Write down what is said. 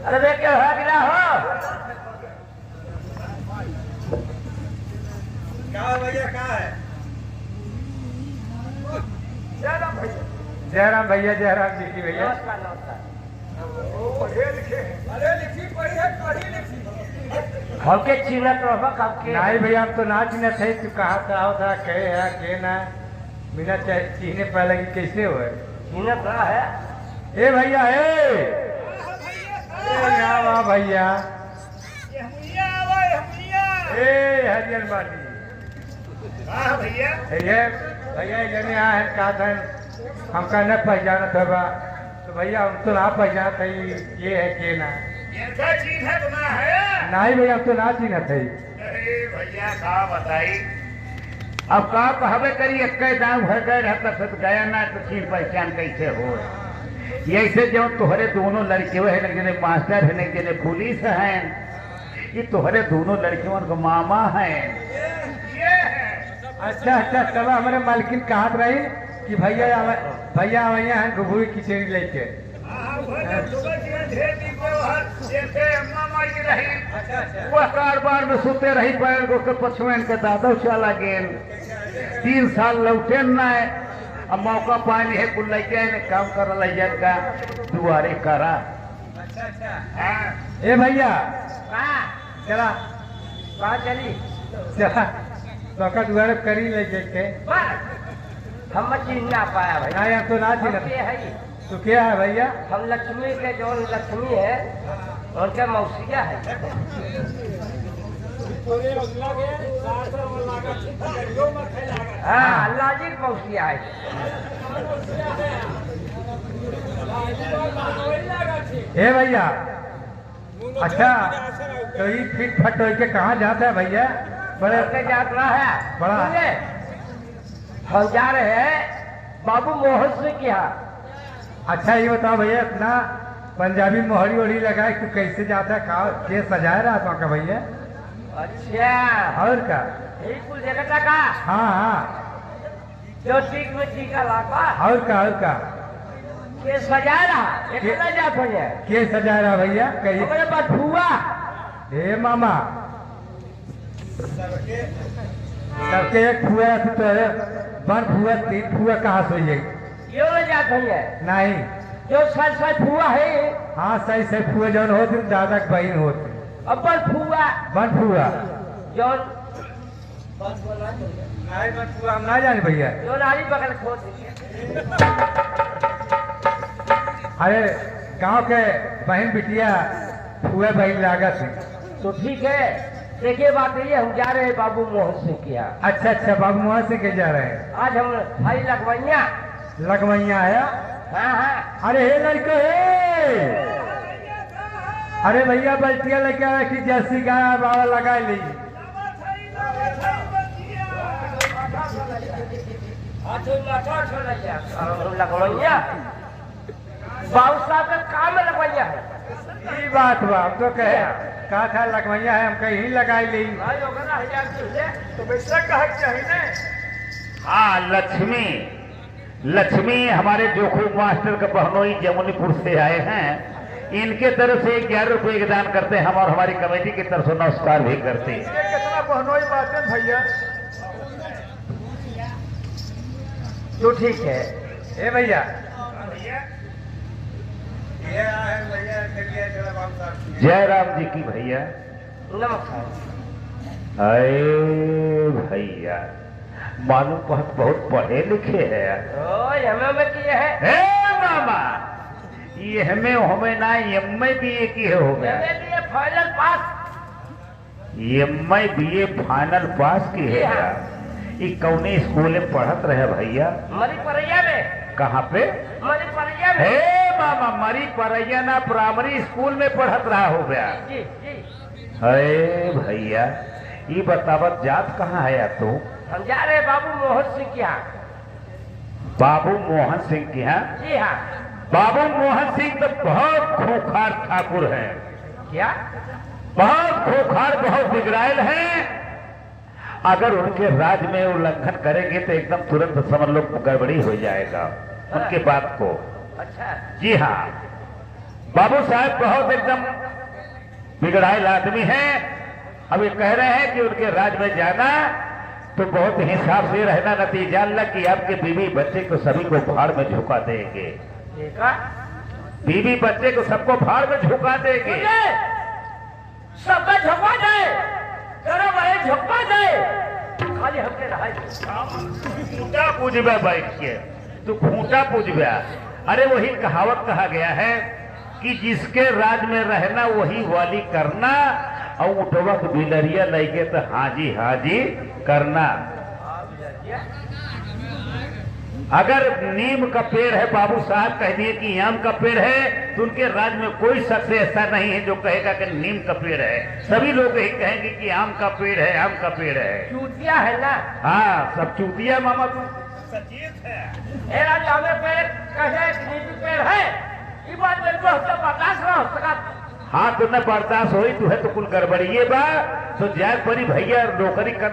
अरे देख के गिरा हो क्या भैया क्या है? जयराम भैया जयराम भैया जयराम जी की भैया नमस्कार नमस्कार। पढ़े लिखे अरे लिखी पढ़ी है पढ़ी लिखी हमके चिन्हत रहो कब के नहीं भैया हम तो ना चिन्ह थे तू कहाँ से आओ था कहे है के ना बिना चिन्हे पहले की कैसे हो चिन्हत रहा है ए भैया यहाँ वाह भैया ए हरियर बाटी भैया ये भैया जने यहाँ है कहा था हमका न पहचाना था बा तो भैया हम तो ना पहचाना था ये है के ना चीज है तुम्हारा है नहीं भैया हम तो ना चिन्ह थे अरे भैया का बताई अब का कहबे करी एक दाम भर गए रहता सब गया ना तो चीन पहचान कैसे हो ऐसे जो तोहरे दोनों लड़कियों है जने मास्टर है जने पुलिस हैं ये तोहरे दोनों लड़कियों को मामा हैं। ये है अच्छा अच्छा तब हमारे मालकिन कहा रही कि भैया भैया भैया हैं घुघुई खिचड़ी लेके वह कारोबार में सोते रही पैर को पछुएन के दादा चला गेल 3 साल लौटे न अब मौका पानी है कुल लैके ने काम कर लैजन का दुआरे करा ए भैया चला कहाँ चली चला तो दुआरे करी लेके के हम चिन्ह ना पाया भाई नहीं हम तो ना चिन्ह है तो क्या है भैया हम लक्ष्मी के जो लक्ष्मी है उनके मौसिया है। हाँ अल्लाह जी की मौसिया है। ए भैया अच्छा तो ये फिट फट हो के कहाँ जाता है भैया बड़े के जात रहा है बड़ा सुनिए, हम जा रहे हैं बाबू मोहन सिंह के यहाँ। अच्छा ये बताओ भैया अपना पंजाबी मोहरी ओढ़ी लगाए तू कैसे जाता है कहा के सजाए रहा था का भैया अच्छा और का यही कुल जगह का हाँ हाँ जो ठीक में टीका लागा और का के सजा रहा ये कितना जात हो जाए के सजाए रहा भैया कही हमारे पास फुआ हे मामा सबके एक फुआ है तो बन फुआ 3 फुआ कहाँ सोइए क्यों न जात हो जाए नहीं जो सच सच फुआ है हाँ सही सही फुआ जौन होते दादा के बहन होते अपन फुआ बन फुआ जो नहीं बन फुआ हम ना जाने भैया जो नारी बगल खोद अरे गांव के बहन बिटिया फुआ बहन लागत है तो ठीक है। देखिए बात ये हम जा रहे हैं बाबू मोहन सिंह के यहाँ। अच्छा अच्छा बाबू मोहन से के जा रहे हैं आज हम भाई लगवैया लगवैया है हाँ हाँ अरे हे लड़के हे अरे भैया बल्टिया लेके आया कि जैसी गाय बाबा लगा ली लगवैया बाबू साहब का काम है लगवैया है ये बात बा तो कहे कहा था लगवैया है हम कहीं लगा ली भाई होगा ना 1000 तो वैसा कहा चाहिए ना हाँ लक्ष्मी लक्ष्मी हमारे जोखू मास्टर का बहनोई जमुनीपुर से आए हैं। इनके तरफ से 11 रुपए के दान करते हैं हम और हमारी कमेटी की तरफ से नमस्कार भी करते हैं। कितना बहनोई बात है भैया तो ठीक है। ए भैया भैया ये आए हैं भैया चलिए जरा बाबू साहब। जय राम जी की भैया। नमस्कार। अरे भैया मालूम बहुत पढ़े लिखे है। ओ एमए में किए हैं। हे मामा ये हमें ना एमए बीए की हो गया। MA फाइनल पास। एमए बीए फाइनल पास की है क्या? ये कौने स्कूल में पढ़त रहे भैया? मरी परैया में। कहाँ पे? मरी परैया में। हे मामा मरी परैया ना प्राइमरी स्कूल में पढ़त रहा हो गया। जी जी। अरे भैया ये बतावत जात कहाँ है या तू? हम जा रहे हैं बाबू मोहन सिंह के यहाँ। बाबू मोहन सिंह के यहाँ? जी हाँ। बाबू मोहन सिंह तो बहुत खूंखार ठाकुर हैं। क्या? बहुत खूंखार बहुत बिगड़ायल हैं। अगर उनके राज में उल्लंघन करेंगे तो एकदम तुरंत समझ लो गड़बड़ी हो जाएगा उनके बात को। अच्छा। जी हाँ बाबू साहब बहुत एकदम बिगड़ायल आदमी हैं। अब ये कह रहे हैं कि उनके राज में जाना तो बहुत हिसाब से रहना, नतीजा लग कि आपके बीवी बच्चे को सभी को भाड़ में झुका देंगे। देखा? बीवी बच्चे को सबको भाड़ में झुका देंगे। सबका झपा जाए, जरा भाई झपा जाए, खाली हमने रहा। खूंटा पूजबे बैठ के तू खूंटा पूजबे। अरे वही कहावत कहा गया है कि जिसके राज में रहना वही वाली करना और उठवक बिलरिया लगे तो हाजी हाजी करना। अगर नीम का पेड़ है बाबू साहब कह दिए कि आम का पेड़ है तो उनके राज में कोई शख्स ऐसा नहीं है जो कहेगा कि नीम का पेड़ है। सभी लोग यही कहेंगे कि आम का पेड़ है, आम का पेड़ है। चूतिया है ना? हाँ सब चूतिया मामा तू। सचेत है। मेरा जामे पेड़ कहे नीति पेड़ है, ये बात मेरे को हफ्ता बर्दाश्त ना हो सका। हाँ तो न बर्दाश्त हो तो है तो कुल गड़बड़िए बा तो जाए परी भैया नौकरी कर।